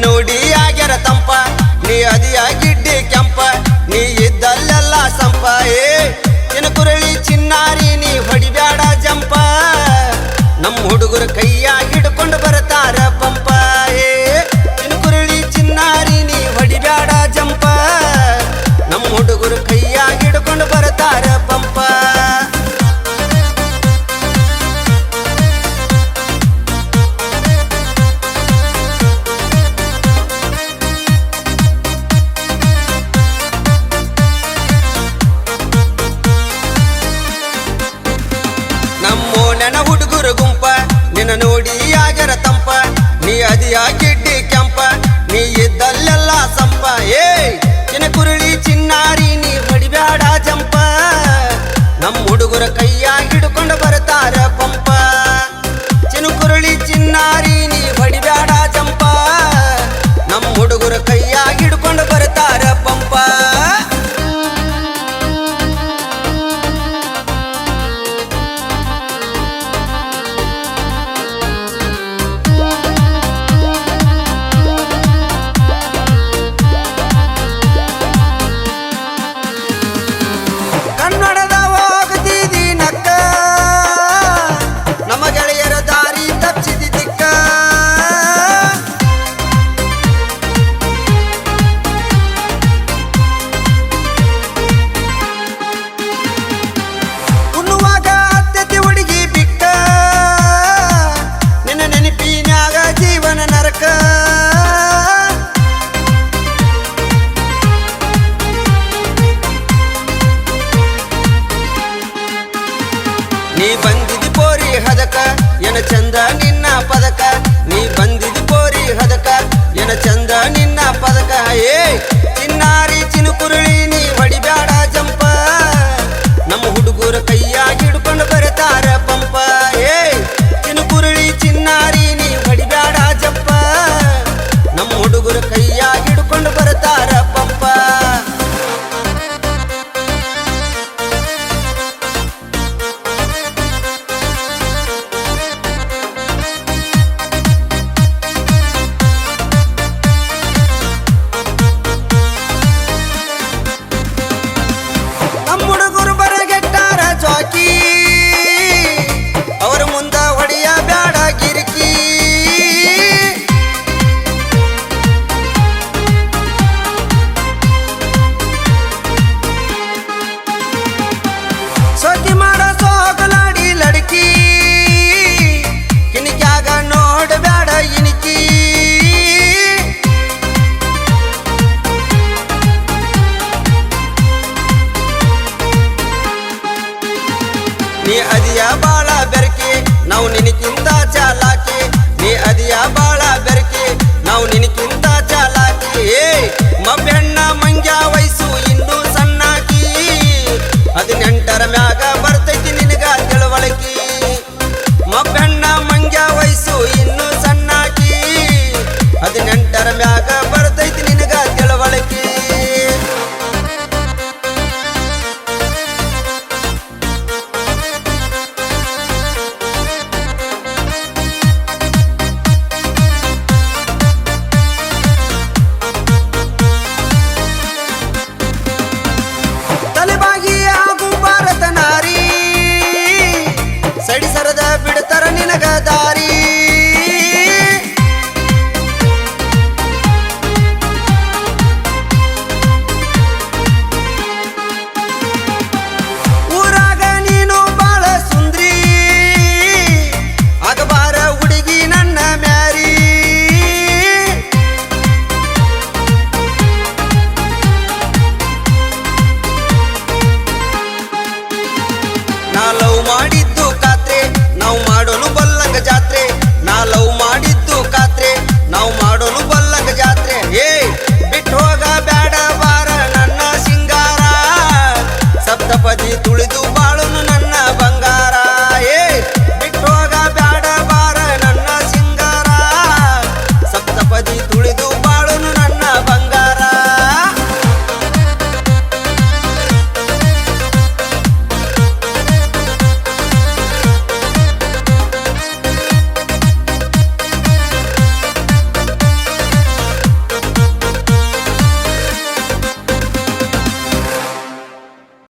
ನೋಡಿ ಆಗ್ಯಾರ ತಂಪ ನೀ ಅದಿಯ ಗಿಡ್ಡಿ ಕೆಂಪ ನೀ ಇದ್ದಲ್ಲೆಲ್ಲ ಸಂಪ ನಿನ್ನ ಕುರಳಿ ಚಿನ್ನಾರಿ ನೀ ಹೊಡಿಬ್ಯಾಡ ಜಂಪ ನಮ್ಮ ಹುಡುಗರು ಕೈಯಾಗ ಹಿಡ್ಕೊಂಡು ಬರ್ತಾರ ಪಂಪ ನಿನ್ನ ಕುರಳಿ ಚಿನ್ನಾರಿ ನೀ ಹೊಡಿಬ್ಯಾಡ ಜಂಪ ನಮ್ಮ ಹುಡುಗರು ಕೈಯಾಗ ಹಿಡ್ಕೊಂಡು ಬರ್ತಾರ ಪಂಪ ನನ್ನ ಹುಡುಗರು ಗುಂಪ ನಿನ್ನ ನೋಡಿ ಆಗ್ಯಾರ ತಂಪ ನೀ ಅದಿಯ ಗಿಡ್ಡಿ ಕೆಂಪ ನೀ ಇದ್ದಲ್ಲೆಲ್ಲ ಸಂಪ ನಿನ್ನ ಕುರುಳಿ ಚಿನ್ನಾರಿ ನೀ ಹೊಡಿಬ್ಯಾಡ ಜಂಪ ನಮ್ಮ ಹುಡುಗರ ಕೈಯಾಗ ಹಿಡ್ಕೊಂಡು ಬರ್ತಾರ ಪಂಪ ಚಿನ್ನ ಕುರುಳಿ ಚಿನ್ನಾರಿ ನೀ ಹೊಡಿಬ್ಯಾಡ ಜಂಪ ನಮ್ಮ ಹುಡುಗರ ಕೈಯಾಗ ಹಿಡ್ಕೊಂಡು ಬರ್ತಾರ ಪಂಪ ನೀ ಬಂದಿದಿ ಪೋರಿ ಹದಕ ಎನ ಚಂದ ನಿನ್ನ ಪದಕ ನೀ ಬಂದಿದಿ ಪೋರಿ ಹದಕ ಎನ ಚಂದ ನಿನ್ನ ಪದಕ ಚಿನ್ನಾರಿ ಚಿನುಕುರುಳಿ ನೀ ಹೊಡಿಬ್ಯಾಡ ಜಂಪ ನಮ್ಮ ಹುಡುಗರ ಕೈಯಾಗ ಹಿಡ್ಕೊಂಡು ಬರ್ತಾರ ಪಂಪ ಚಿನುಕುರುಳಿ ಚಿನ್ನಾರಿ ನೀ ಹೊಡಿಬ್ಯಾಡ ಜಂಪ ನಮ್ಮ ಹುಡುಗರ ಕೈಯಾಗ ಹಿಡ್ಕೊಂಡು ಬರ್ತಾರ ಪಂಪ ಅವರ ಮುಂದ ಹೊಡೆಯ ಬ್ಯಾಡ ಗಿರಿಕಿ ಸೋಕಿ ಮಾಡ ಸೋಗಲಾಡಿ ಲಡ್ಕಿ ಕಿಣಿಕ್ಯಾಗ ನೋಡ ಬ್ಯಾಡ ಇಣಿಕಿ ನೀ ಅದಿಯ ಬಾಳ ಬೆರಕೆ ನಾವು ನಿನಕ್ಕಿಂತ ಚಾಲಾಕಿ ನೀ ಅದಿಯ ಬಾಳ ಬೆರಕೆ ನಾವು ನಿನಕ್ಕಿಂತ ಚಾಲಾಕಿ ಮಬ್ಬೆಣ್ಣ ಮಂಗ್ಯ ವಯಸ್ಸು ಇನ್ನೂ ಸಣ್ಣಾಕಿ 18ರ ಮ್ಯಾಗ ಬರ್ತೈತಿ ನಿನಗ ತಿಳುವಳಿಕಿ ಮಬ್ಬೆಣ್ಣ ಮಂಗ್ಯ ವಯಸ್ಸು ಇನ್ನೂ ಸಣ್ಣಾಕಿ 18ರ ಮ್ಯಾಗ ಬರ್ತೈತಿ ನಿನಗ ತಿಳುವಳಿಕಿ ಸಡಿ ಸರದ ಬಿಡ್ತಾರ ನಿನಗ ದಾರಿ